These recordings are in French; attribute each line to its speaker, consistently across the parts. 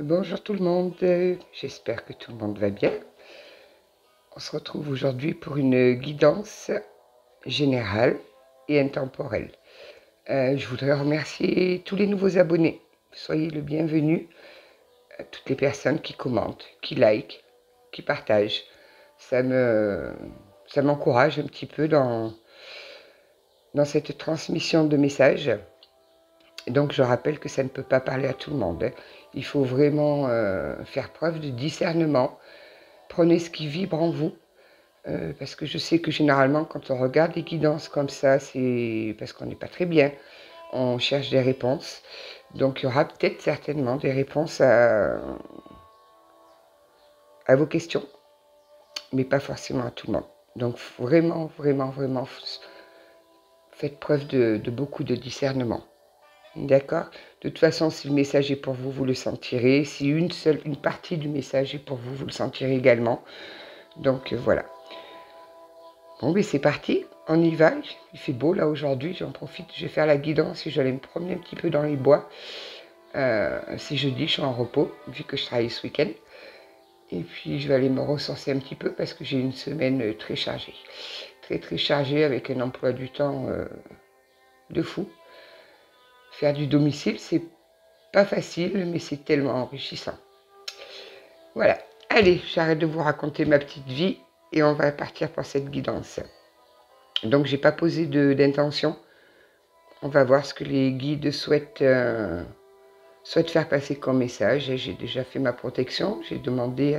Speaker 1: Bonjour tout le monde, j'espère que tout le monde va bien. On se retrouve aujourd'hui pour une guidance générale et intemporelle. Je voudrais remercier tous les nouveaux abonnés. Soyez le bienvenu à toutes les personnes qui commentent, qui likent, qui partagent. Ça m'encourage un petit peu dans cette transmission de messages. Donc je rappelle que ça ne peut pas parler à tout le monde. Il faut vraiment faire preuve de discernement. Prenez ce qui vibre en vous, parce que je sais que généralement quand on regarde des guidances comme ça, c'est parce qu'on n'est pas très bien. On cherche des réponses. Donc il y aura peut-être certainement des réponses à vos questions, mais pas forcément à tout le monde. Donc vraiment, vraiment, vraiment, faites preuve de beaucoup de discernement. D'accord? De toute façon, si le message est pour vous, vous le sentirez. Si une partie du message est pour vous, vous le sentirez également. Donc voilà. Bon, mais c'est parti, on y va. Il fait beau là aujourd'hui, j'en profite, je vais faire la guidance et je vais aller me promener un petit peu dans les bois. C'est jeudi, je suis en repos, vu que je travaille ce week-end. Et puis je vais aller me ressourcer un petit peu parce que j'ai une semaine très chargée. Très très chargée avec un emploi du temps de fou. Faire du domicile, c'est pas facile, mais c'est tellement enrichissant. Voilà, allez, j'arrête de vous raconter ma petite vie et on va partir pour cette guidance. Donc j'ai pas posé d'intention. On va voir ce que les guides souhaitent faire passer comme message. J'ai déjà fait ma protection. J'ai demandé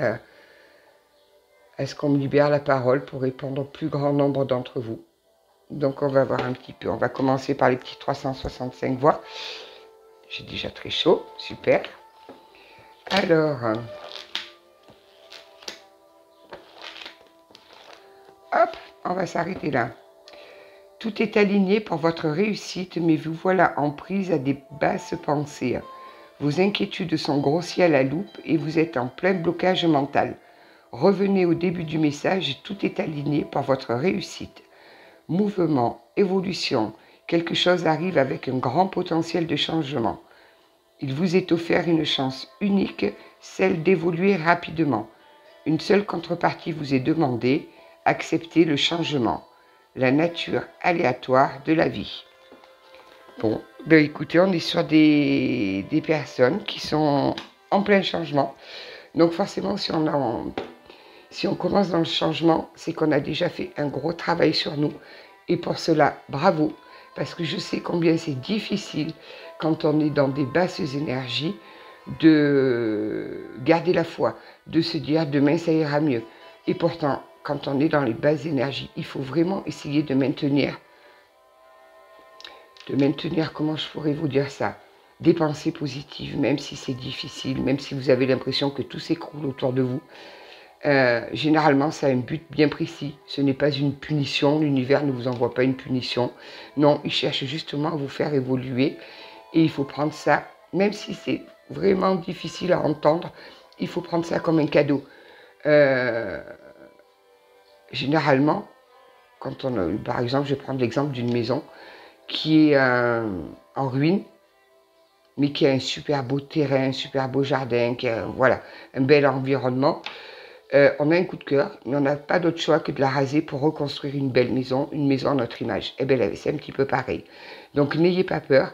Speaker 1: à ce qu'on me libère la parole pour répondre au plus grand nombre d'entre vous. Donc on va voir un petit peu. On va commencer par les petits 365 voix. J'ai déjà très chaud. Super. Alors, hop, on va s'arrêter là. Tout est aligné pour votre réussite, mais vous voilà en prise à des basses pensées. Vos inquiétudes sont grossies à la loupe et vous êtes en plein blocage mental. Revenez au début du message, tout est aligné pour votre réussite. Mouvement, évolution, quelque chose arrive avec un grand potentiel de changement. Il vous est offert une chance unique, celle d'évoluer rapidement. Une seule contrepartie vous est demandée, acceptez le changement, la nature aléatoire de la vie. Bon, ben écoutez, on est sur des personnes qui sont en plein changement. Donc forcément, si on commence dans le changement, c'est qu'on a déjà fait un gros travail sur nous. Et pour cela, bravo, parce que je sais combien c'est difficile quand on est dans des basses énergies de garder la foi, de se dire demain ça ira mieux. Et pourtant, quand on est dans les basses énergies, il faut vraiment essayer de maintenir, comment je pourrais vous dire ça, des pensées positives, même si c'est difficile, même si vous avez l'impression que tout s'écroule autour de vous. Généralement, ça a un but bien précis. Ce n'est pas une punition. L'univers ne vous envoie pas une punition. Non, il cherche justement à vous faire évoluer. Et il faut prendre ça, même si c'est vraiment difficile à entendre, il faut prendre ça comme un cadeau. Généralement, quand par exemple, je vais prendre l'exemple d'une maison qui est en ruine, mais qui a un super beau terrain, un super beau jardin, qui a voilà, un bel environnement. On a un coup de cœur, mais on n'a pas d'autre choix que de la raser pour reconstruire une belle maison, une maison à notre image. Eh bien, c'est un petit peu pareil. Donc, n'ayez pas peur.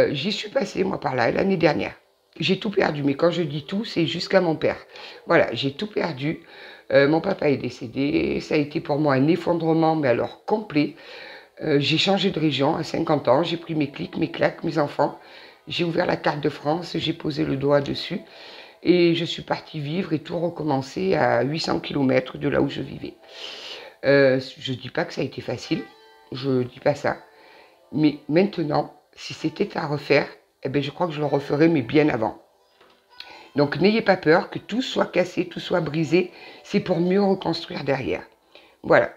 Speaker 1: J'y suis passée, moi, par là, l'année dernière. J'ai tout perdu, mais quand je dis tout, c'est jusqu'à mon père. Voilà, j'ai tout perdu. Mon papa est décédé. Ça a été pour moi un effondrement, mais alors complet. J'ai changé de région à 50 ans. J'ai pris mes clics, mes claques, mes enfants. J'ai ouvert la carte de France. J'ai posé le doigt dessus. Et je suis partie vivre et tout recommencer à 800 km de là où je vivais. Je ne dis pas que ça a été facile, je ne dis pas ça. Mais maintenant, si c'était à refaire, eh bien, je crois que je le referais, mais bien avant. Donc n'ayez pas peur que tout soit cassé, tout soit brisé. C'est pour mieux reconstruire derrière. Voilà.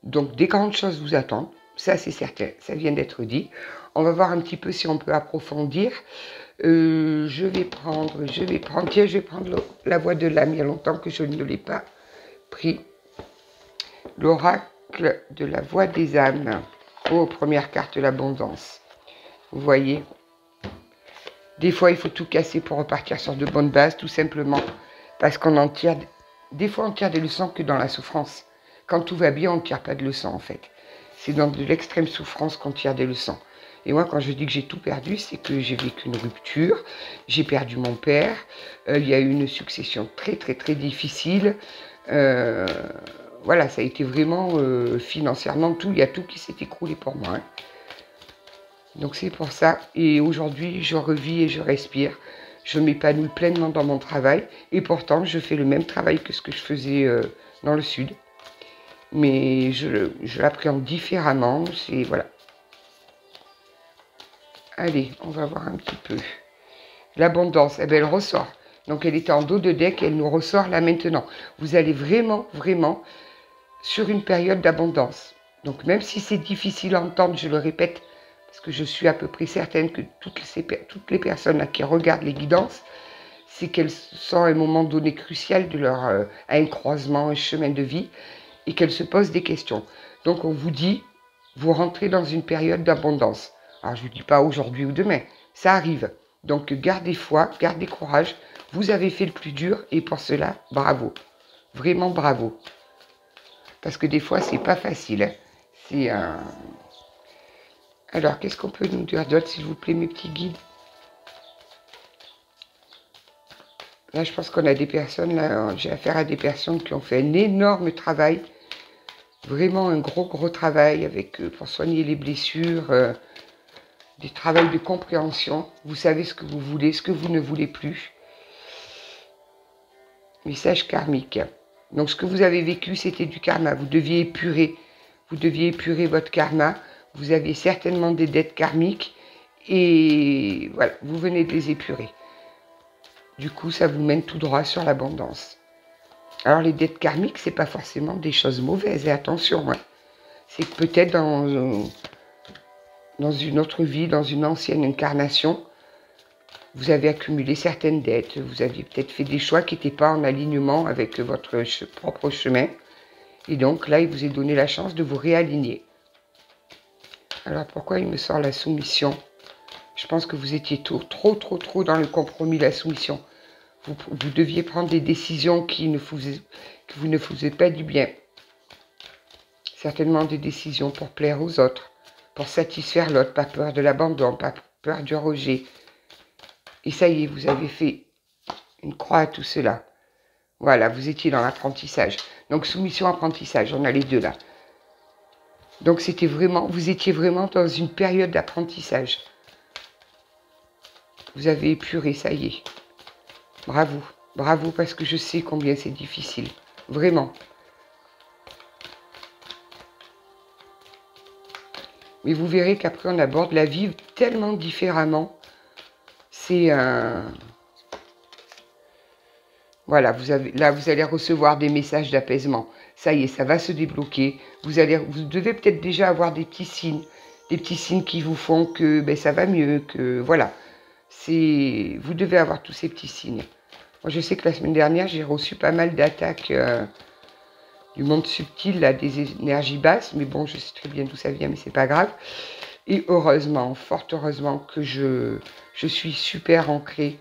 Speaker 1: Donc des grandes choses vous attendent. Ça, c'est certain. Ça vient d'être dit. On va voir un petit peu si on peut approfondir. Je vais prendre la voix de l'âme. Il y a longtemps que je ne l'ai pas pris. L'oracle de la voix des âmes. Oh, première carte, l'abondance. Vous voyez, Des fois, il faut tout casser pour repartir sur de bonnes bases, tout simplement. Parce qu'on en tire... Des fois, on tire des leçons que dans la souffrance. Quand tout va bien, on ne tire pas de leçons, en fait. C'est dans de l'extrême souffrance qu'on tire des leçons. Et moi, quand je dis que j'ai tout perdu, c'est que j'ai vécu une rupture, j'ai perdu mon père, il y a eu une succession très, très, très difficile. Voilà, ça a été vraiment financièrement tout, il y a tout qui s'est écroulé pour moi. Hein. Donc c'est pour ça. Et aujourd'hui, je revis et je respire. Je m'épanouis pleinement dans mon travail. Et pourtant, je fais le même travail que ce que je faisais dans le sud. Mais je l'appréhende différemment. C'est voilà. Allez, on va voir un petit peu. L'abondance, eh bien, elle ressort. Donc elle était en dos de deck et elle nous ressort là maintenant. Vous allez vraiment, vraiment sur une période d'abondance. Donc même si c'est difficile à entendre, je le répète, parce que je suis à peu près certaine que toutes les personnes là, qui regardent les guidances, c'est qu'elles sont à un moment donné crucial de leur à un croisement, un chemin de vie, et qu'elles se posent des questions. Donc on vous dit, vous rentrez dans une période d'abondance. Alors je ne vous dis pas aujourd'hui ou demain, ça arrive. Donc gardez foi, gardez courage, vous avez fait le plus dur, et pour cela, bravo. Vraiment bravo. Parce que des fois, c'est pas facile. Hein. C'est un... Alors, qu'est-ce qu'on peut nous dire d'autre, s'il vous plaît, mes petits guides? Là, je pense qu'on a des personnes, là, j'ai affaire à des personnes qui ont fait un énorme travail. Vraiment un gros, gros travail avec, pour soigner les blessures, des travaux de compréhension. Vous savez ce que vous voulez, ce que vous ne voulez plus. Message karmique. Donc, ce que vous avez vécu, c'était du karma. Vous deviez épurer. Vous deviez épurer votre karma. Vous aviez certainement des dettes karmiques. Et voilà, vous venez de les épurer. Du coup, ça vous mène tout droit sur l'abondance. Alors, les dettes karmiques, c'est pas forcément des choses mauvaises. Et attention, hein. C'est peut-être dans une autre vie, dans une ancienne incarnation, vous avez accumulé certaines dettes, vous aviez peut-être fait des choix qui n'étaient pas en alignement avec votre propre chemin. Et donc là, il vous est donné la chance de vous réaligner. Alors pourquoi il me sort la soumission? Je pense que vous étiez trop dans le compromis, la soumission. Vous deviez prendre des décisions que vous ne faisiez pas du bien. Certainement des décisions pour plaire aux autres, pour satisfaire l'autre, pas peur de l'abandon, pas peur du rejet. Et ça y est, vous avez fait une croix à tout cela. Voilà, vous étiez dans l'apprentissage. Donc, soumission, apprentissage, on a les deux là. Donc, c'était vraiment, vous étiez vraiment dans une période d'apprentissage. Vous avez épuré, ça y est. Bravo, bravo, parce que je sais combien c'est difficile. Vraiment. Mais vous verrez qu'après, on aborde la vie tellement différemment. C'est un... Voilà, vous allez recevoir des messages d'apaisement. Ça y est, ça va se débloquer. Vous devez peut-être déjà avoir des petits signes qui vous font que ben, ça va mieux, que voilà. Vous devez avoir tous ces petits signes. Moi, je sais que la semaine dernière, j'ai reçu pas mal d'attaques du monde subtil, là, des énergies basses. Mais bon, je sais très bien d'où ça vient, mais c'est pas grave. Et heureusement, fort heureusement que je suis super ancrée.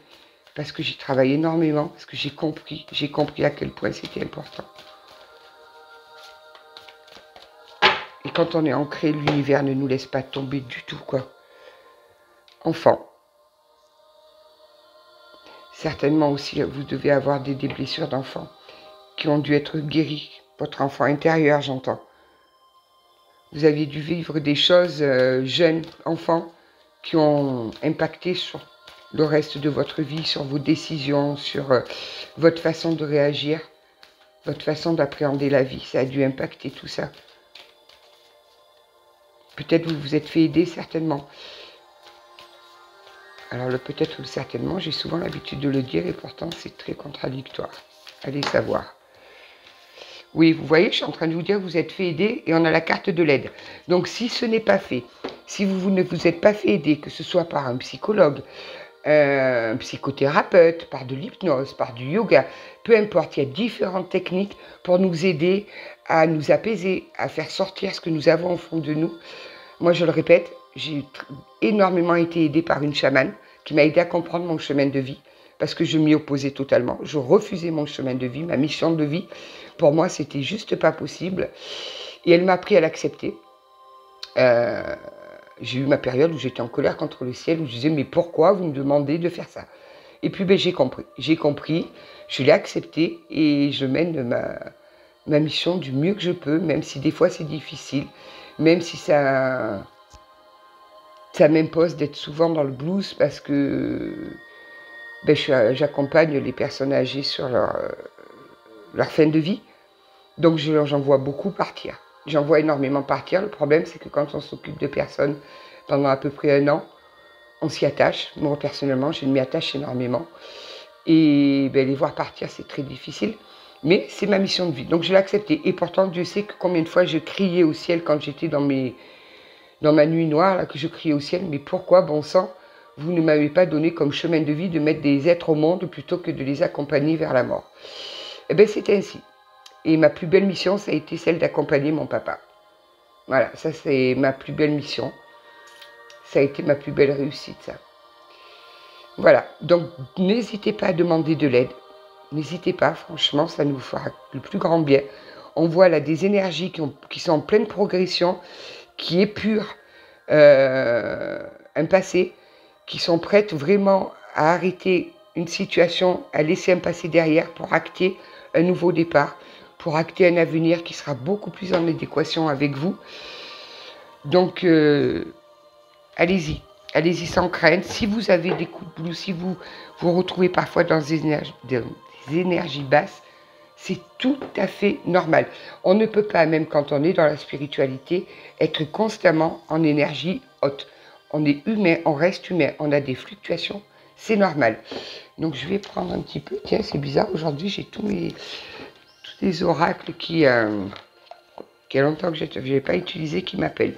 Speaker 1: Parce que j'y travaille énormément, parce que j'ai compris à quel point c'était important. Et quand on est ancré, l'univers ne nous laisse pas tomber du tout, quoi. Enfant. Certainement aussi, vous devez avoir des blessures d'enfant qui ont dû être guéries. Votre enfant intérieur, j'entends. Vous aviez dû vivre des choses jeunes, enfants, qui ont impacté sur le reste de votre vie, sur vos décisions, sur votre façon de réagir, votre façon d'appréhender la vie. Ça a dû impacter tout ça. Peut-être vous vous êtes fait aider, certainement. Alors le peut-être ou le certainement, j'ai souvent l'habitude de le dire et pourtant c'est très contradictoire. Allez savoir. Oui, vous voyez, je suis en train de vous dire que vous êtes fait aider et on a la carte de l'aide. Donc si ce n'est pas fait, si vous ne vous êtes pas fait aider, que ce soit par un psychologue, un psychothérapeute, par de l'hypnose, par du yoga, peu importe, il y a différentes techniques pour nous aider à nous apaiser, à faire sortir ce que nous avons au fond de nous. Moi, je le répète, j'ai énormément été aidée par une chamane. qui m'a aidé à comprendre mon chemin de vie, parce que je m'y opposais totalement. Je refusais mon chemin de vie, ma mission de vie. Pour moi, c'était juste pas possible. Et elle m'a appris à l'accepter. J'ai eu ma période où j'étais en colère contre le ciel, où je disais, mais pourquoi vous me demandez de faire ça? Et puis, ben, j'ai compris, je l'ai accepté et je mène ma mission du mieux que je peux, même si des fois c'est difficile, même si ça m'impose d'être souvent dans le blues parce que ben, j'accompagne les personnes âgées sur leur fin de vie. Donc j'en vois beaucoup partir. J'en vois énormément partir. Le problème, c'est que quand on s'occupe de personnes pendant à peu près 1 an, on s'y attache. Moi, personnellement, je m'y attache énormément. Et ben, les voir partir, c'est très difficile. Mais c'est ma mission de vie. Donc je l'ai accepté. Et pourtant, Dieu sait que combien de fois je criais au ciel quand j'étais dans ma nuit noire, là, que je criais au ciel. Mais pourquoi, bon sang, vous ne m'avez pas donné comme chemin de vie de mettre des êtres au monde plutôt que de les accompagner vers la mort? Eh bien, c'était ainsi. Et ma plus belle mission, ça a été celle d'accompagner mon papa. Voilà, ça c'est ma plus belle mission. Ça a été ma plus belle réussite, ça. Voilà, donc n'hésitez pas à demander de l'aide. N'hésitez pas, franchement, ça nous fera le plus grand bien. On voit là des énergies qui sont en pleine progression, qui épurent un passé, qui sont prêtes vraiment à arrêter une situation, à laisser un passé derrière pour acter un nouveau départ, pour acter un avenir qui sera beaucoup plus en adéquation avec vous. Donc, allez-y. Allez-y sans crainte. Si vous avez des coups de blues, si vous vous retrouvez parfois dans des énergies basses, c'est tout à fait normal. On ne peut pas, même quand on est dans la spiritualité, être constamment en énergie haute. On est humain, on reste humain, on a des fluctuations, c'est normal. Donc je vais prendre un petit peu, tiens c'est bizarre, aujourd'hui j'ai tous les oracles qui a longtemps que je n'ai pas utilisé, qui m'appellent.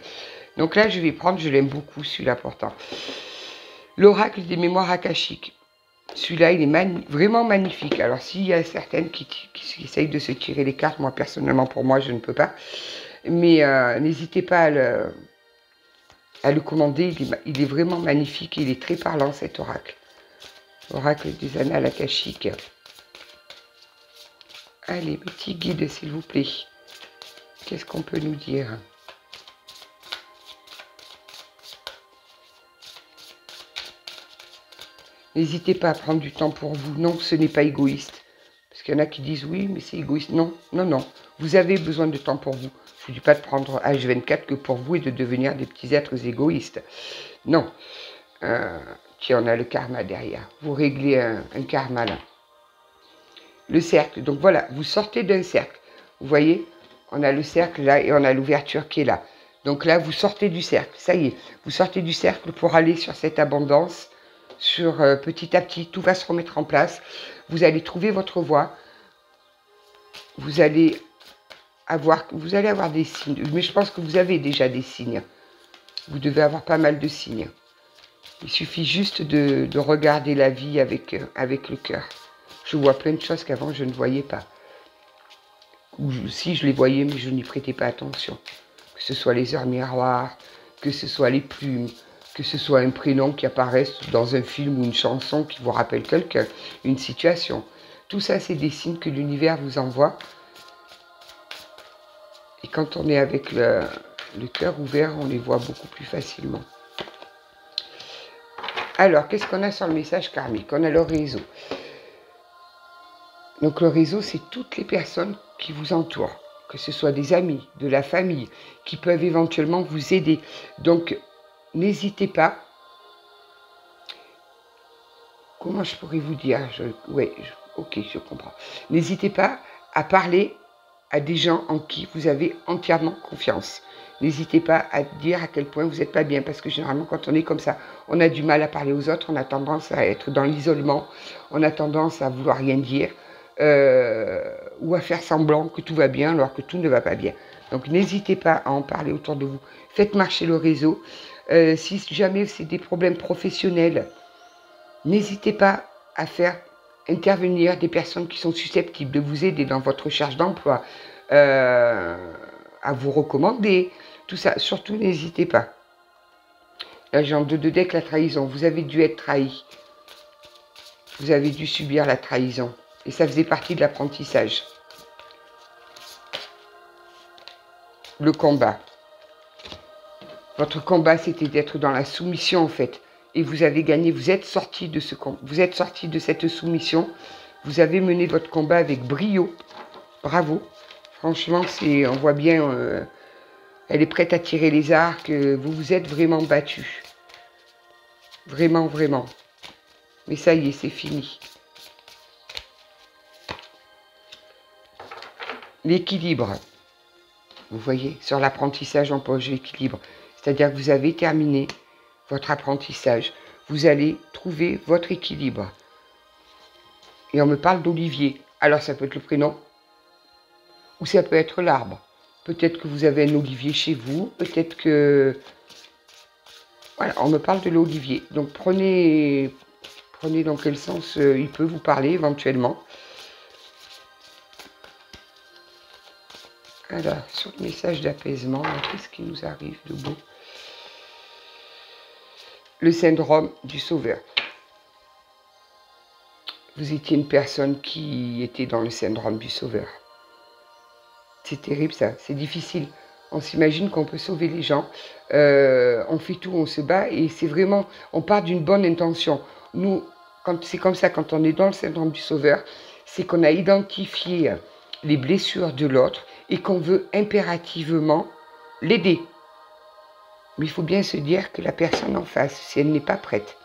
Speaker 1: Donc là je vais prendre, je l'aime beaucoup celui-là pourtant. L'oracle des mémoires akashiques. Celui-là, il est vraiment magnifique. Alors, s'il y a certaines qui essayent de se tirer les cartes, moi, personnellement, pour moi, je ne peux pas. Mais n'hésitez pas à le commander. Il est vraiment magnifique. Il est très parlant, cet oracle. Oracle des annales akashiques. Allez, petit guide, s'il vous plaît. Qu'est-ce qu'on peut nous dire ? N'hésitez pas à prendre du temps pour vous. Non, ce n'est pas égoïste. Parce qu'il y en a qui disent oui, mais c'est égoïste. Non, non, non. Vous avez besoin de temps pour vous. Je ne vous dis pas de prendre H24 que pour vous et de devenir des petits êtres égoïstes. Non. Tiens, on a le karma derrière. Vous réglez un karma là. Le cercle. Donc voilà, vous sortez d'un cercle. Vous voyez, on a le cercle là et on a l'ouverture qui est là. Donc là, vous sortez du cercle. Ça y est, vous sortez du cercle pour aller sur cette abondance. Petit à petit, tout va se remettre en place. Vous allez trouver votre voie. Vous allez avoir des signes. Mais je pense que vous avez déjà des signes. Vous devez avoir pas mal de signes. Il suffit juste de regarder la vie avec le cœur. Je vois plein de choses qu'avant je ne voyais pas. Ou si je les voyais, mais je n'y prêtais pas attention. Que ce soit les heures miroirs, que ce soit les plumes, que ce soit un prénom qui apparaisse dans un film ou une chanson qui vous rappelle quelqu'un, une situation. Tout ça, c'est des signes que l'univers vous envoie. Et quand on est avec le cœur ouvert, on les voit beaucoup plus facilement. Alors, qu'est-ce qu'on a sur le message karmique? On a le réseau. Donc le réseau, c'est toutes les personnes qui vous entourent, que ce soit des amis, de la famille, qui peuvent éventuellement vous aider. Donc, n'hésitez pas. Comment je pourrais vous dire? Ok, je comprends. N'hésitez pas à parler à des gens en qui vous avez entièrement confiance. N'hésitez pas à dire à quel point vous n'êtes pas bien, parce que généralement, quand on est comme ça, on a du mal à parler aux autres, on a tendance à être dans l'isolement, on a tendance à vouloir rien dire, ou à faire semblant que tout va bien alors que tout ne va pas bien. Donc, n'hésitez pas à en parler autour de vous. Faites marcher le réseau. Si jamais c'est des problèmes professionnels, n'hésitez pas à faire intervenir des personnes qui sont susceptibles de vous aider dans votre recherche d'emploi, à vous recommander, tout ça. Surtout, n'hésitez pas. L'agent de deck, la trahison. Vous avez dû être trahi. Vous avez dû subir la trahison. Et ça faisait partie de l'apprentissage. Le combat. Votre combat, c'était d'être dans la soumission, en fait. Et vous avez gagné. Vous êtes sorti de cette soumission. Vous avez mené votre combat avec brio. Bravo. Franchement, on voit bien, elle est prête à tirer les arcs. Vous vous êtes vraiment battu. Vraiment, vraiment. Mais ça y est, c'est fini. L'équilibre. Vous voyez, sur l'apprentissage en poche, l'équilibre. C'est-à-dire que vous avez terminé votre apprentissage. Vous allez trouver votre équilibre. Et on me parle d'Olivier. Alors ça peut être le prénom. Ou ça peut être l'arbre. Peut-être que vous avez un olivier chez vous. Peut-être que... Voilà, on me parle de l'olivier. Donc prenez dans quel sens il peut vous parler éventuellement. Alors, sur le message d'apaisement, qu'est-ce qui nous arrive de beau? Le syndrome du sauveur. Vous étiez une personne qui était dans le syndrome du sauveur. C'est terrible ça, c'est difficile. On s'imagine qu'on peut sauver les gens. On fait tout, on se bat et c'est vraiment, on part d'une bonne intention. Nous, c'est comme ça, quand on est dans le syndrome du sauveur, c'est qu'on a identifié les blessures de l'autre et qu'on veut impérativement l'aider. Mais il faut bien se dire que la personne en face, si elle n'est pas prête,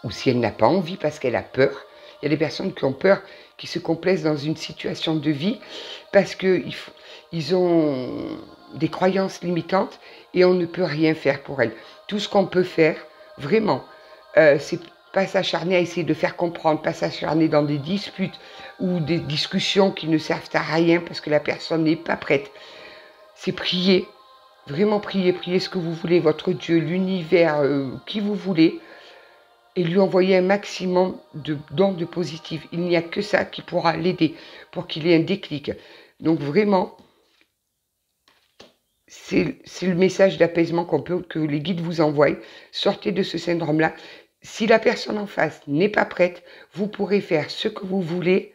Speaker 1: ou si elle n'a pas envie parce qu'elle a peur, il y a des personnes qui ont peur, qui se complaisent dans une situation de vie parce qu'ils ont des croyances limitantes et on ne peut rien faire pour elles. Tout ce qu'on peut faire, vraiment, c'est pas s'acharner à essayer de faire comprendre, pas s'acharner dans des disputes ou des discussions qui ne servent à rien parce que la personne n'est pas prête. C'est prier, vraiment prier, prier ce que vous voulez, votre Dieu, l'univers, qui vous voulez, et lui envoyer un maximum d'ondes positives. Il n'y a que ça qui pourra l'aider pour qu'il ait un déclic. Donc vraiment, c'est le message d'apaisement que les guides vous envoient. Sortez de ce syndrome-là. Si la personne en face n'est pas prête, vous pourrez faire ce que vous voulez.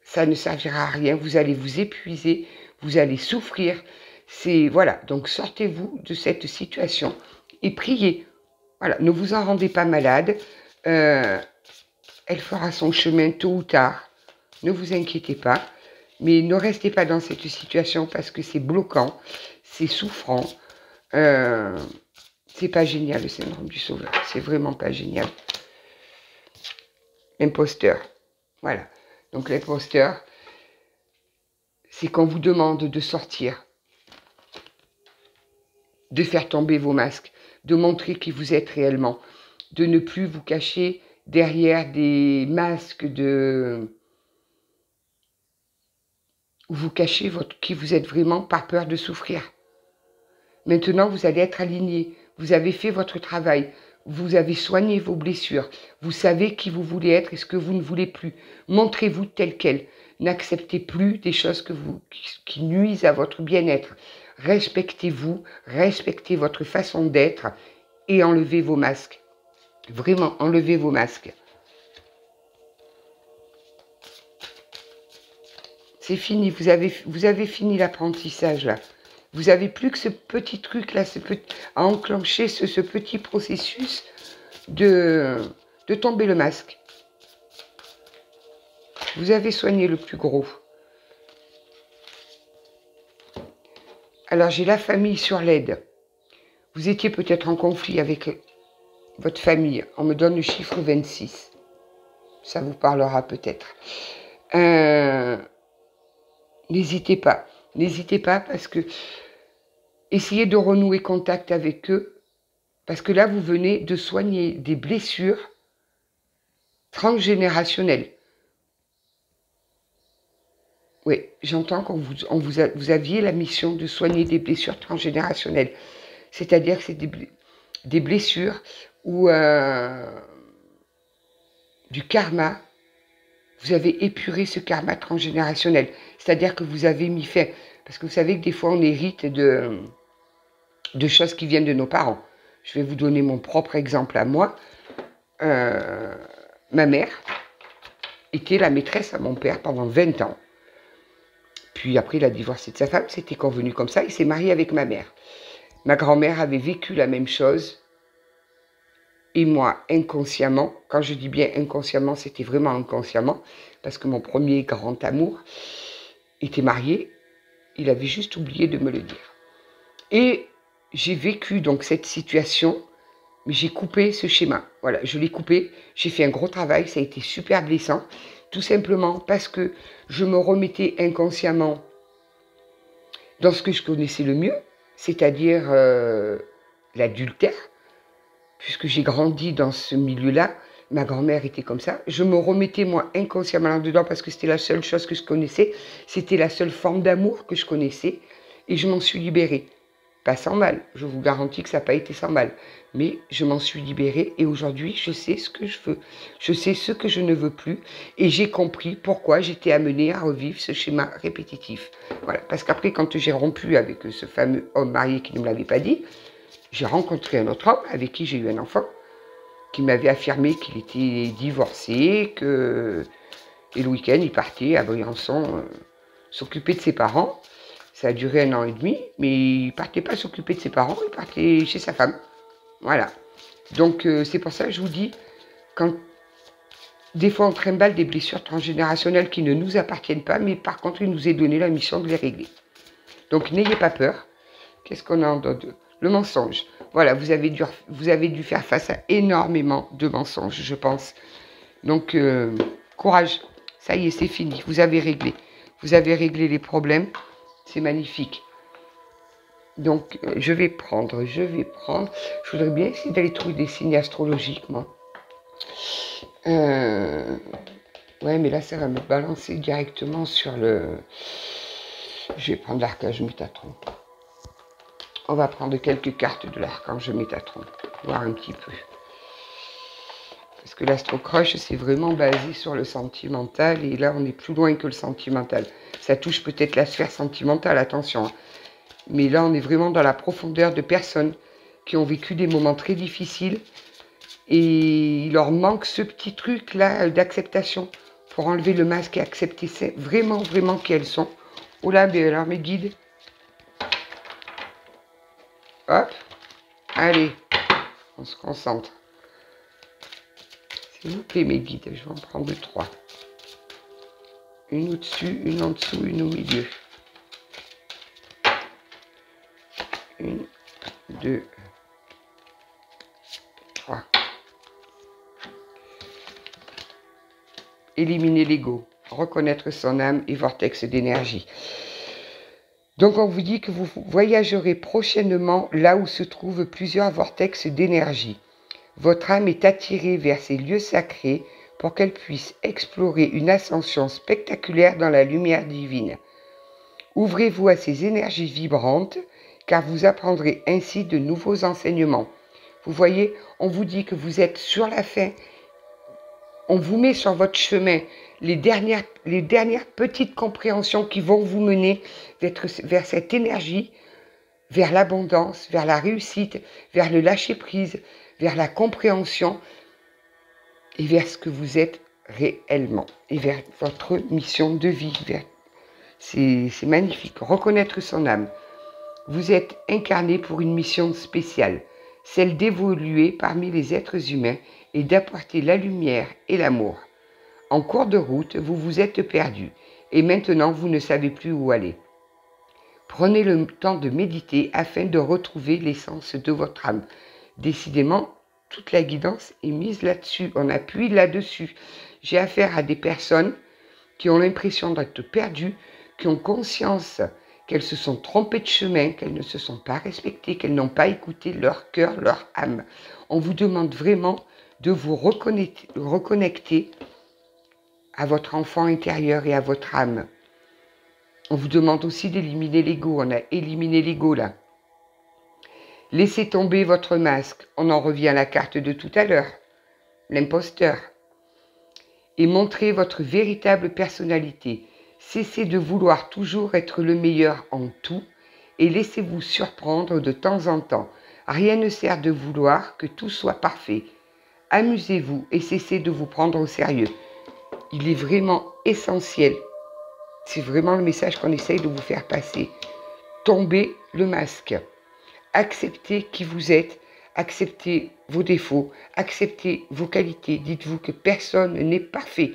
Speaker 1: Ça ne servira à rien. Vous allez vous épuiser. Vous allez souffrir. Voilà. Donc sortez-vous de cette situation et priez. Voilà. Ne vous en rendez pas malade. Elle fera son chemin tôt ou tard. Ne vous inquiétez pas. Mais ne restez pas dans cette situation parce que c'est bloquant. C'est souffrant. C'est pas génial le syndrome du sauveur. C'est vraiment pas génial. Imposteur. Voilà. Donc l'imposteur, c'est qu'on vous demande de sortir, de faire tomber vos masques, de montrer qui vous êtes réellement, de ne plus vous cacher derrière des masques où vous cachez qui vous êtes vraiment par peur de souffrir. Maintenant, vous allez être aligné. Vous avez fait votre travail. Vous avez soigné vos blessures. Vous savez qui vous voulez être et ce que vous ne voulez plus. Montrez-vous tel quel. N'acceptez plus des choses qui nuisent à votre bien-être. Respectez-vous, respectez votre façon d'être et enlevez vos masques. Vraiment, enlevez vos masques. C'est fini, vous avez fini l'apprentissage là. Vous n'avez plus que ce petit truc là, à enclencher ce petit processus de tomber le masque. Vous avez soigné le plus gros. Alors j'ai la famille sur l'aide. Vous étiez peut-être en conflit avec votre famille. On me donne le chiffre 26. Ça vous parlera peut-être. N'hésitez pas. N'hésitez pas parce que essayez de renouer contact avec eux. Parce que là, vous venez de soigner des blessures transgénérationnelles. Oui, j'entends que vous aviez la mission de soigner des blessures transgénérationnelles. C'est-à-dire que c'est des blessures où du karma, vous avez épuré ce karma transgénérationnel. C'est-à-dire que vous avez mis fin. Parce que vous savez que des fois, on hérite de choses qui viennent de nos parents. je vais vous donner mon propre exemple à moi. Ma mère était la maîtresse à mon père pendant 20 ans. Puis après, il a divorcé de sa femme, c'était convenu comme ça, il s'est marié avec ma mère. Ma grand-mère avait vécu la même chose. Et moi, inconsciemment, quand je dis bien inconsciemment, c'était vraiment inconsciemment, parce que mon premier grand amour était marié, il avait juste oublié de me le dire. Et j'ai vécu donc cette situation, mais j'ai coupé ce schéma. Voilà, je l'ai coupé, j'ai fait un gros travail, ça a été super blessant, tout simplement parce que je me remettais inconsciemment dans ce que je connaissais le mieux, c'est-à-dire l'adultère, puisque j'ai grandi dans ce milieu-là, ma grand-mère était comme ça. Je me remettais, moi, inconsciemment là-dedans parce que c'était la seule chose que je connaissais. C'était la seule forme d'amour que je connaissais. Et je m'en suis libérée. Pas sans mal. Je vous garantis que ça n'a pas été sans mal. Mais je m'en suis libérée et aujourd'hui, je sais ce que je veux. Je sais ce que je ne veux plus. Et j'ai compris pourquoi j'étais amenée à revivre ce schéma répétitif. Voilà. Parce qu'après, quand j'ai rompu avec ce fameux homme marié qui ne me l'avait pas dit, j'ai rencontré un autre homme avec qui j'ai eu un enfant, qui m'avait affirmé qu'il était divorcé, que et le week-end, il partait à Briançon s'occuper de ses parents. Ça a duré 1 an et demi, mais il ne partait pas s'occuper de ses parents, il partait chez sa femme. Voilà. Donc, c'est pour ça que je vous dis, quand des fois on trimballe des blessures transgénérationnelles qui ne nous appartiennent pas, mais par contre, il nous est donné la mission de les régler. Donc, n'ayez pas peur. Qu'est-ce qu'on a en d'autre? Le mensonge. Voilà, vous avez dû faire face à énormément de mensonges, je pense. Donc, courage. Ça y est, c'est fini. Vous avez réglé. Vous avez réglé les problèmes. C'est magnifique. Donc, je vais prendre. Je voudrais bien essayer d'aller trouver des signes astrologiques, moi. Ouais, mais là, ça va me balancer directement sur le... Je vais prendre l'archange Métatron. On va prendre quelques cartes de l'archange Métatron, voir un petit peu. Parce que l'astro-croche, c'est vraiment basé sur le sentimental, et là, on est plus loin que le sentimental. Ça touche peut-être la sphère sentimentale, attention. Hein. Mais là, on est vraiment dans la profondeur de personnes qui ont vécu des moments très difficiles, et il leur manque ce petit truc-là d'acceptation pour enlever le masque et accepter vraiment, vraiment qui elles sont. Oh là, ben alors mes guides... Hop, allez, on se concentre. S'il vous plaît, mes guides, je vais en prendre 3. Une au-dessus, une en dessous, une au milieu. 1, 2, 3. Éliminer l'ego, reconnaître son âme et vortex d'énergie. Donc, on vous dit que vous voyagerez prochainement là où se trouvent plusieurs vortex d'énergie. Votre âme est attirée vers ces lieux sacrés pour qu'elle puisse explorer une ascension spectaculaire dans la lumière divine. Ouvrez-vous à ces énergies vibrantes, car vous apprendrez ainsi de nouveaux enseignements. Vous voyez, on vous dit que vous êtes sur la fin. On vous met sur votre chemin les dernières petites compréhensions qui vont vous mener vers cette énergie, vers l'abondance, vers la réussite, vers le lâcher-prise, vers la compréhension et vers ce que vous êtes réellement et vers votre mission de vie. C'est magnifique. Reconnaître son âme. Vous êtes incarné pour une mission spéciale, celle d'évoluer parmi les êtres humains et d'apporter la lumière et l'amour. En cours de route, vous vous êtes perdu et maintenant vous ne savez plus où aller. Prenez le temps de méditer afin de retrouver l'essence de votre âme. Décidément, toute la guidance est mise là-dessus, on appuie là-dessus. J'ai affaire à des personnes qui ont l'impression d'être perdues, qui ont conscience qu'elles se sont trompées de chemin, qu'elles ne se sont pas respectées, qu'elles n'ont pas écouté leur cœur, leur âme. On vous demande vraiment de vous reconnecter à votre enfant intérieur et à votre âme. On vous demande aussi d'éliminer l'ego. On a éliminé l'ego là. Laissez tomber votre masque. On en revient à la carte de tout à l'heure. L'imposteur. Et montrez votre véritable personnalité. Cessez de vouloir toujours être le meilleur en tout et laissez-vous surprendre de temps en temps. Rien ne sert de vouloir que tout soit parfait. Amusez-vous et cessez de vous prendre au sérieux. Il est vraiment essentiel. C'est vraiment le message qu'on essaye de vous faire passer. Tombez le masque. Acceptez qui vous êtes. Acceptez vos défauts. Acceptez vos qualités. Dites-vous que personne n'est parfait.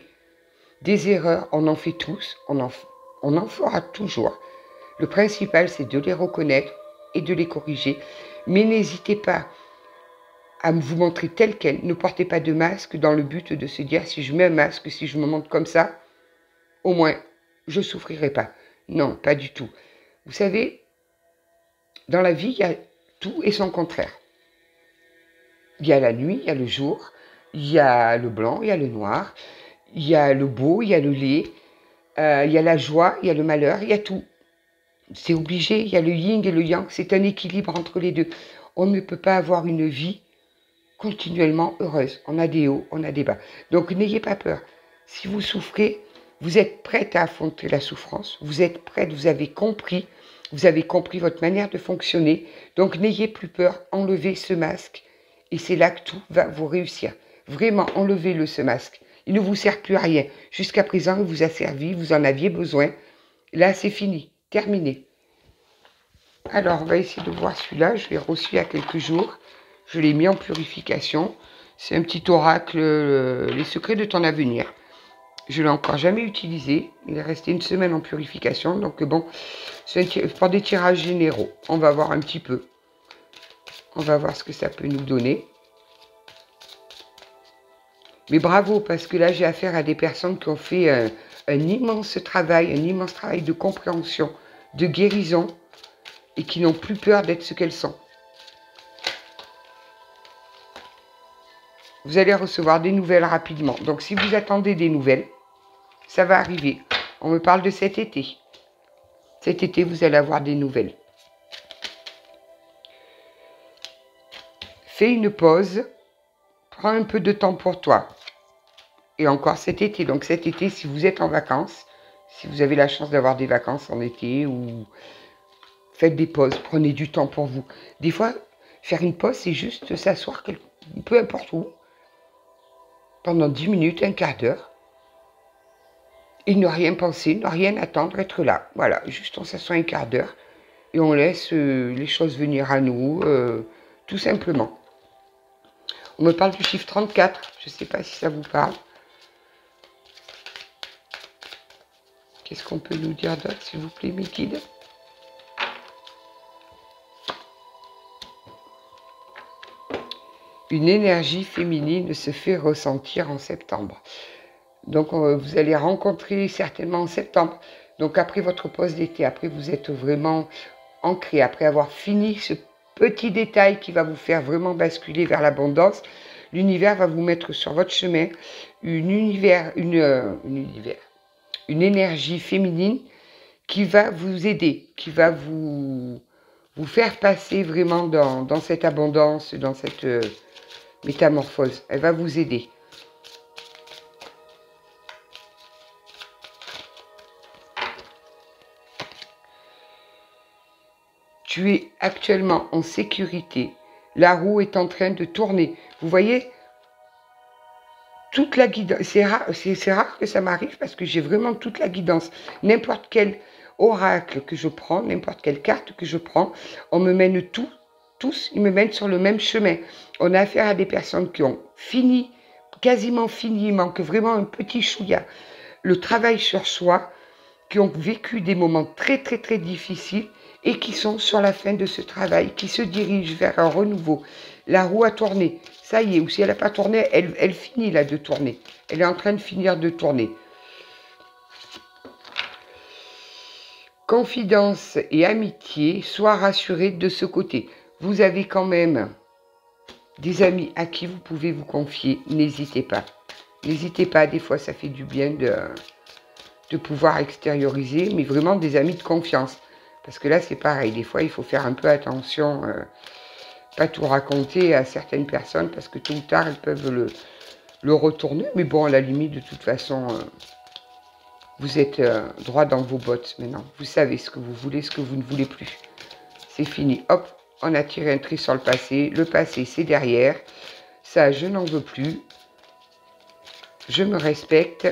Speaker 1: Des erreurs, on en fait tous. On en fera toujours. Le principal, c'est de les reconnaître et de les corriger. Mais n'hésitez pas à vous montrer tel quel. Ne portez pas de masque dans le but de se dire si je mets un masque, si je me montre comme ça, au moins, je ne souffrirai pas. Non, pas du tout. Vous savez, dans la vie, il y a tout et son contraire. Il y a la nuit, il y a le jour, il y a le blanc, il y a le noir, il y a le beau, il y a le laid, il y a la joie, il y a le malheur, il y a tout. C'est obligé, il y a le yin et le yang, c'est un équilibre entre les deux. On ne peut pas avoir une vie continuellement heureuse. On a des hauts, on a des bas. Donc n'ayez pas peur. Si vous souffrez, vous êtes prête à affronter la souffrance, vous êtes prête, vous avez compris votre manière de fonctionner. Donc n'ayez plus peur, enlevez ce masque et c'est là que tout va vous réussir. Vraiment, enlevez-le ce masque. Il ne vous sert plus à rien. Jusqu'à présent, il vous a servi, vous en aviez besoin. Là, c'est fini, terminé. Alors, on va essayer de voir celui-là. Je l'ai reçu il y a quelques jours. Je l'ai mis en purification. C'est un petit oracle, les secrets de ton avenir. Je ne l'ai encore jamais utilisé. Il est resté une semaine en purification. Donc bon, c'est pour des tirages généraux. On va voir un petit peu. On va voir ce que ça peut nous donner. Mais bravo, parce que là, j'ai affaire à des personnes qui ont fait un immense travail de compréhension, de guérison, et qui n'ont plus peur d'être ce qu'elles sont. Vous allez recevoir des nouvelles rapidement. Donc, si vous attendez des nouvelles, ça va arriver. On me parle de cet été. Cet été, vous allez avoir des nouvelles. Fais une pause. Prends un peu de temps pour toi. Et encore cet été. Donc, cet été, si vous êtes en vacances, si vous avez la chance d'avoir des vacances en été, ou faites des pauses, prenez du temps pour vous. Des fois, faire une pause, c'est juste s'asseoir, peu importe où, pendant 10 minutes, un quart d'heure, et ne rien penser, ne rien attendre, être là. Voilà, juste on s'assoit un quart d'heure, et on laisse les choses venir à nous, tout simplement. On me parle du chiffre 34, je ne sais pas si ça vous parle. Qu'est-ce qu'on peut nous dire d'autre, s'il vous plaît, mes guides? Une énergie féminine se fait ressentir en septembre. Donc, vous allez rencontrer certainement en septembre. Donc, après votre pause d'été, après vous êtes vraiment ancré, après avoir fini ce petit détail qui va vous faire vraiment basculer vers l'abondance, l'univers va vous mettre sur votre chemin une énergie féminine qui va vous aider, qui va vous faire passer vraiment dans cette abondance, dans cette métamorphose. Elle va vous aider. Tu es actuellement en sécurité. La roue est en train de tourner. Vous voyez, toute la guidance. C'est rare que ça m'arrive parce que j'ai vraiment toute la guidance. N'importe quel oracle que je prends, n'importe quelle carte que je prends, on me mène tous, ils me mènent sur le même chemin. On a affaire à des personnes qui ont fini, quasiment fini, il manque vraiment un petit chouïa. Le travail sur soi, qui ont vécu des moments très très très difficiles et qui sont sur la fin de ce travail, qui se dirigent vers un renouveau. La roue a tourné, ça y est, ou si elle n'a pas tourné, elle finit là de tourner. Elle est en train de finir de tourner. Confidence et amitié, sois rassuré de ce côté. Vous avez quand même des amis à qui vous pouvez vous confier, n'hésitez pas. N'hésitez pas, des fois ça fait du bien de pouvoir extérioriser, mais vraiment des amis de confiance. Parce que là, c'est pareil, des fois, il faut faire un peu attention, pas tout raconter à certaines personnes, parce que tôt ou tard, elles peuvent le retourner. Mais bon, à la limite, de toute façon, vous êtes droit dans vos bottes maintenant. Vous savez ce que vous voulez, ce que vous ne voulez plus. C'est fini. Hop, On a tiré un trait sur le passé c'est derrière. Ça, je n'en veux plus. Je me respecte.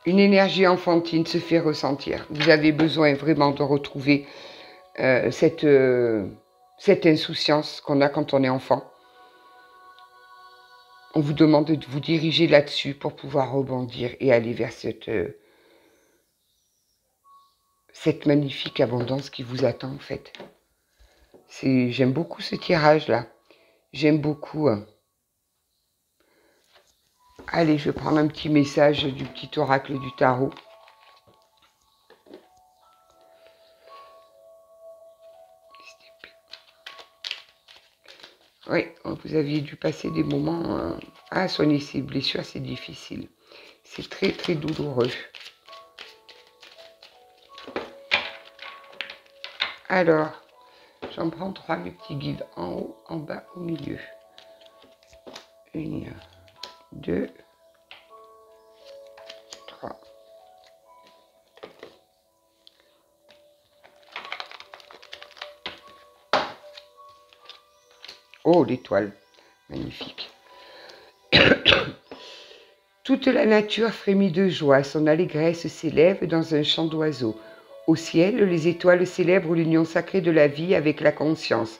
Speaker 1: Une énergie enfantine se fait ressentir. Vous avez besoin vraiment de retrouver cette insouciance qu'on a quand on est enfant. On vous demande de vous diriger là-dessus pour pouvoir rebondir et aller vers cette magnifique abondance qui vous attend en fait. J'aime beaucoup ce tirage-là. J'aime beaucoup. Allez, je vais prendre un petit message du petit oracle du tarot. Oui, vous aviez dû passer des moments à soigner ces blessures, c'est difficile. C'est très, très douloureux. Alors, j'en prends 3, mes petits guides, en haut, en bas, au milieu. 1, 2, 3. Oh, l'étoile, magnifique. Toute la nature frémit de joie, son allégresse s'élève dans un chant d'oiseaux. Au ciel, les étoiles célèbrent l'union sacrée de la vie avec la conscience.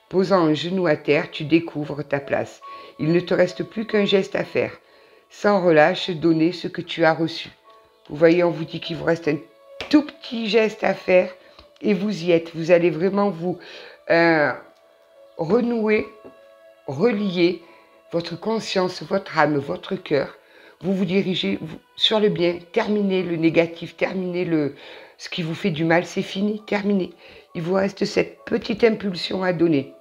Speaker 1: Posant un genou à terre, tu découvres ta place. Il ne te reste plus qu'un geste à faire. Sans relâche, donner ce que tu as reçu. Vous voyez, on vous dit qu'il vous reste un tout petit geste à faire et vous y êtes. Vous allez vraiment vous renouer, relier votre conscience, votre âme, votre cœur. Vous vous dirigez sur le bien, terminez le négatif, terminez ce qui vous fait du mal, c'est fini, terminé. Il vous reste cette petite impulsion à donner.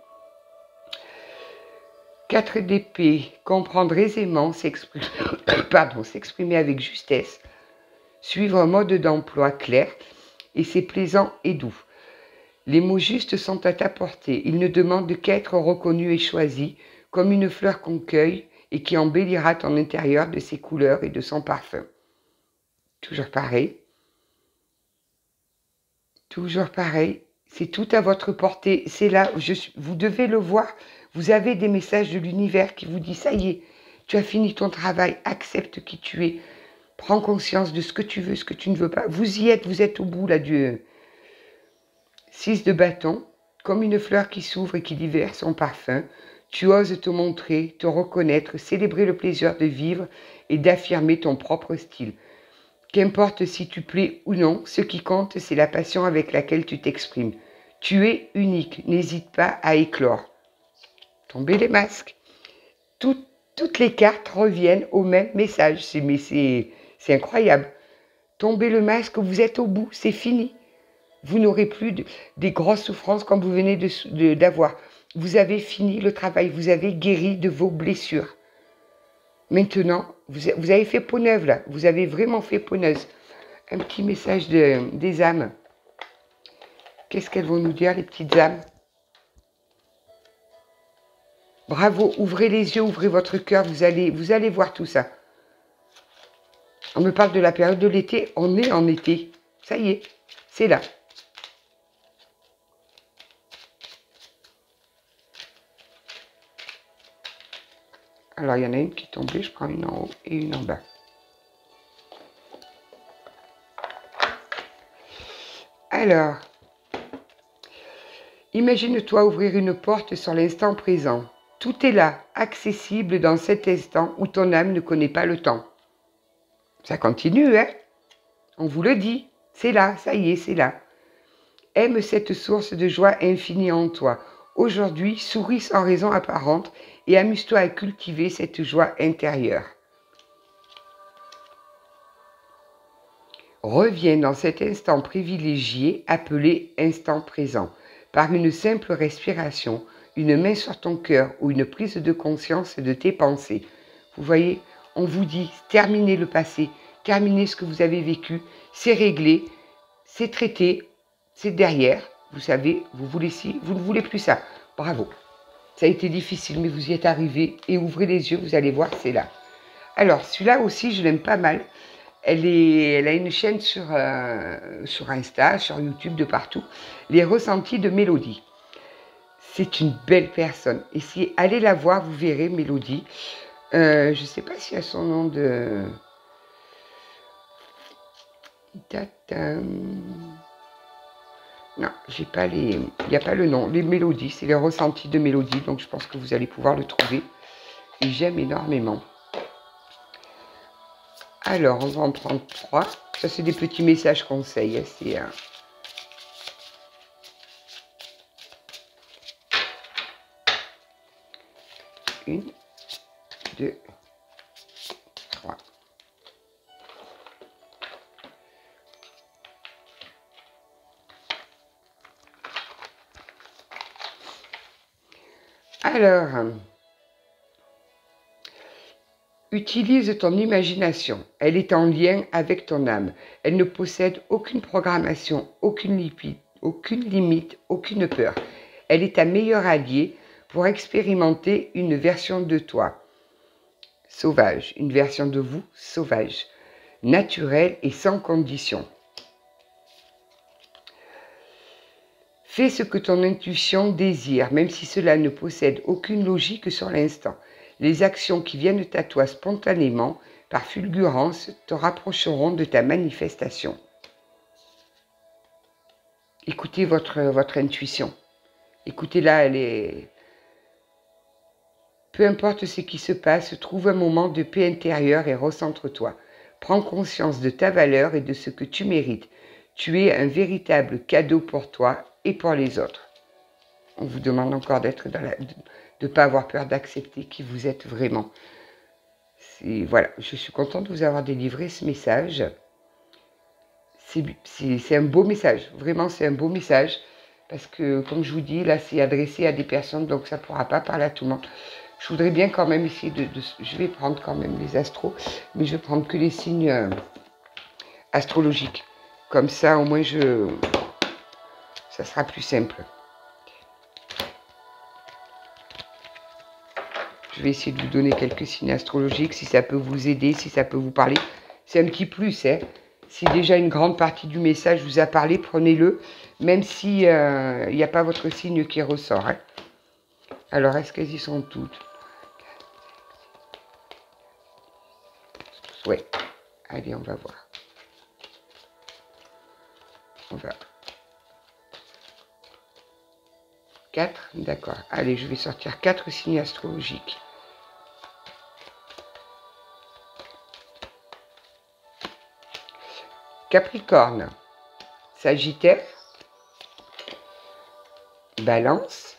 Speaker 1: 4 d'épée, comprendre aisément, s'exprimer avec justesse, suivre un mode d'emploi clair, et c'est plaisant et doux. Les mots justes sont à ta portée, ils ne demandent qu'à être reconnus et choisis, comme une fleur qu'on cueille et qui embellira ton intérieur de ses couleurs et de son parfum. Toujours pareil. Toujours pareil. C'est tout à votre portée. C'est là, vous devez le voir. Vous avez des messages de l'univers qui vous disent, ça y est, tu as fini ton travail, accepte qui tu es. Prends conscience de ce que tu veux, ce que tu ne veux pas. Vous y êtes, vous êtes au bout là du 6 de bâton, comme une fleur qui s'ouvre et qui libère son parfum. Tu oses te montrer, te reconnaître, célébrer le plaisir de vivre et d'affirmer ton propre style. Qu'importe si tu plais ou non, ce qui compte, c'est la passion avec laquelle tu t'exprimes. Tu es unique, n'hésite pas à éclore. Tombez les masques. Toutes les cartes reviennent au même message. C'est incroyable. Tombez le masque, vous êtes au bout, c'est fini. Vous n'aurez plus des grosses souffrances comme vous venez d'avoir. Vous avez fini le travail, vous avez guéri de vos blessures. Maintenant, vous avez fait peau neuve là, vous avez vraiment fait peau neuve. Un petit message des âmes. Qu'est-ce qu'elles vont nous dire, les petites âmes? Bravo, ouvrez les yeux, ouvrez votre cœur, vous allez voir tout ça. On me parle de la période de l'été, on est en été. Ça y est, c'est là. Alors, il y en a une qui est tombée, je prends une en haut et une en bas. Alors, imagine-toi ouvrir une porte sur l'instant présent. Tout est là, accessible dans cet instant où ton âme ne connaît pas le temps. Ça continue, hein? On vous le dit, c'est là, ça y est, c'est là. Aime cette source de joie infinie en toi. Aujourd'hui, souris sans raison apparente et amuse-toi à cultiver cette joie intérieure. Reviens dans cet instant privilégié appelé instant présent. Par une simple respiration, une main sur ton cœur ou une prise de conscience de tes pensées. Vous voyez, on vous dit, terminez le passé, terminez ce que vous avez vécu, c'est réglé, c'est traité, c'est derrière. Vous savez, vous ne voulez plus ça. Bravo. Ça a été difficile, mais vous y êtes arrivé et ouvrez les yeux, vous allez voir, c'est là. Alors, celui-là aussi, je l'aime pas mal. Elle a une chaîne sur Insta, sur YouTube, de partout. Les ressentis de Mélodie. C'est une belle personne. Et si allez la voir, vous verrez Mélodie. Je ne sais pas s'il y a son nom de... Non, j'ai pas les... Il n'y a pas le nom. Les mélodies, c'est les ressentis de Mélodie. Donc je pense que vous allez pouvoir le trouver. Et j'aime énormément. Alors, on va en prendre 3. Ça, c'est des petits messages conseils. Hein. C'est... 1, 2, 3. Alors, utilise ton imagination. Elle est en lien avec ton âme. Elle ne possède aucune programmation, aucune limite, aucune peur. Elle est ta meilleure alliée pour expérimenter une version de toi sauvage, une version de vous sauvage, naturelle et sans condition. Fais ce que ton intuition désire, même si cela ne possède aucune logique sur l'instant. Les actions qui viennent à toi spontanément, par fulgurance, te rapprocheront de ta manifestation. Écoutez votre intuition. Écoutez-la, elle est... Peu importe ce qui se passe, trouve un moment de paix intérieure et recentre-toi. Prends conscience de ta valeur et de ce que tu mérites. Tu es un véritable cadeau pour toi et pour les autres. On vous demande encore d'être de ne pas avoir peur d'accepter qui vous êtes vraiment. Voilà, je suis contente de vous avoir délivré ce message. C'est un beau message, vraiment c'est un beau message. Parce que, comme je vous dis, là c'est adressé à des personnes, donc ça ne pourra pas parler à tout le monde. Je voudrais bien quand même essayer je vais prendre quand même les astros, mais je vais prendre que les signes astrologiques. Comme ça, au moins, ça sera plus simple. Je vais essayer de vous donner quelques signes astrologiques, si ça peut vous aider, si ça peut vous parler. C'est un petit plus, hein. Si déjà une grande partie du message vous a parlé, prenez-le, même si il n'y a pas votre signe qui ressort. Hein. Alors, est-ce qu'elles y sont toutes? Ouais. Allez, on va voir. On va... 4, d'accord. Allez, je vais sortir 4 signes astrologiques. Capricorne, Sagittaire, Balance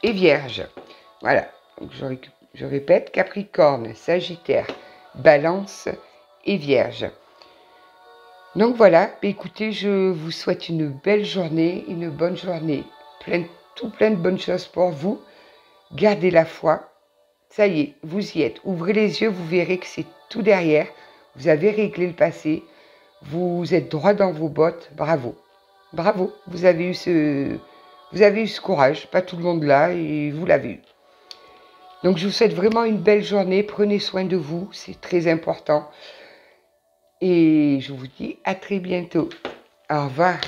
Speaker 1: et Vierge. Voilà, donc je répète, Capricorne, Sagittaire, Balance et Vierge. Donc voilà, écoutez, je vous souhaite une belle journée, une bonne journée, tout plein de bonnes choses pour vous. Gardez la foi, ça y est, vous y êtes. Ouvrez les yeux, vous verrez que c'est tout derrière. Vous avez réglé le passé, vous êtes droit dans vos bottes, bravo. Bravo, vous avez eu ce courage, pas tout le monde là, et vous l'avez eu. Donc je vous souhaite vraiment une belle journée, prenez soin de vous, c'est très important. Et je vous dis à très bientôt. Au revoir.